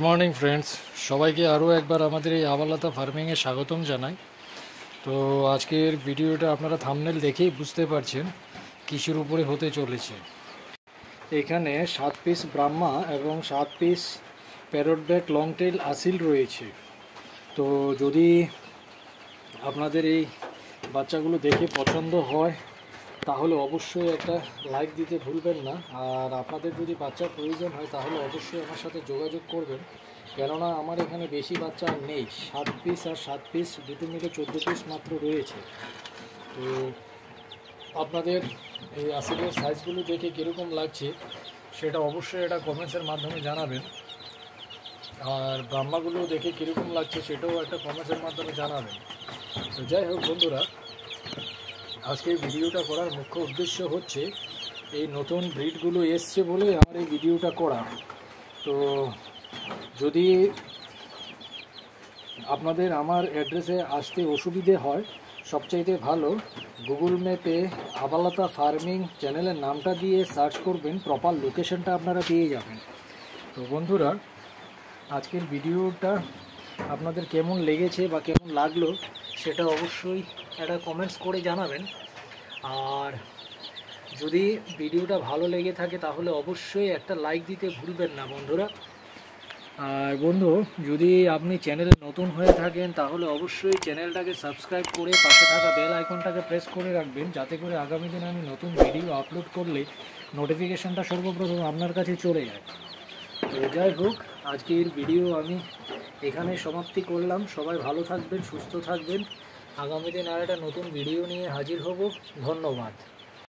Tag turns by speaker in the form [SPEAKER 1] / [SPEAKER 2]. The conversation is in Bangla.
[SPEAKER 1] মর্নিং ফ্রেন্ডস, সবাইকে আরও একবার আমাদের এই আবালাতা ফার্মিংয়ে স্বাগতম জানাই। তো আজকের ভিডিওটা আপনারা থাম্বনেল দেখেই বুঝতে পারছেন কিসের উপরে হতে চলেছে। এখানে 7 পিস ব্রাহ্মা এবং 7 piece parrot back long tail আসিল রয়েছে। তো যদি আপনাদের এই বাচ্চাগুলো দেখে পছন্দ হয় তাহলে অবশ্যই একটা লাইক দিতে ভুলবেন না। আর আপনাদের যদি বাচ্চার প্রয়োজন হয় তাহলে অবশ্যই আমার সাথে যোগাযোগ করবেন, কেননা আমার এখানে বেশি বাচ্চা আর নেই। 7 পিস আর 7 পিস দুটো মিলে 14 পিস মাত্র রয়েছে। তো আপনাদের এই আসিলের সাইজগুলো দেখে কীরকম লাগছে সেটা অবশ্যই এটা কমেন্টসের মাধ্যমে জানাবেন। আর ব্রাহ্মাগুলো দেখে কীরকম লাগছে সেটাও একটা কমেন্টসের মাধ্যমে জানাবেন। তো যাই হোক বন্ধুরা, আজকে ভিডিওটা করার মুখ্য উদ্দেশ্য হচ্ছে এই নতুন ব্রিডগুলো এসছে বলে আমার এই ভিডিওটা করা। তো যদি আপনাদের আমার অ্যাড্রেসে আসতে অসুবিধে হয়, সবচাইতে ভালো গুগল ম্যাপে আবালাতা ফার্মিং চ্যানেলের নামটা দিয়ে সার্চ করবেন, প্রপার লোকেশনটা আপনারা পেয়ে যাবেন। তো বন্ধুরা, আজকের ভিডিওটা আপনাদের কেমন লেগেছে বা কেমন লাগলো সেটা অবশ্যই একটা কমেন্টস করে জানাবেন। আর যদি ভিডিওটা ভালো লেগে থাকে তাহলে অবশ্যই একটা লাইক দিতে ভুলবেন না বন্ধুরা। আর বন্ধু, যদি আপনি চ্যানেলে নতুন হয়ে থাকেন তাহলে অবশ্যই চ্যানেলটাকে সাবস্ক্রাইব করে পাশে থাকা বেল আইকনটাকে প্রেস করে রাখবেন, যাতে করে আগামী দিনে আমি নতুন ভিডিও আপলোড করলে নোটিফিকেশানটা সর্বপ্রথম আপনার কাছে চলে যায়। তো যাই হোক, আজকের ভিডিও আমি এখানে সমাপ্তি করলাম। সবাই ভালো থাকবেন, সুস্থ থাকবেন। আগামী দিন আর একটা নতুন ভিডিও নিয়ে হাজির হব। ধন্যবাদ।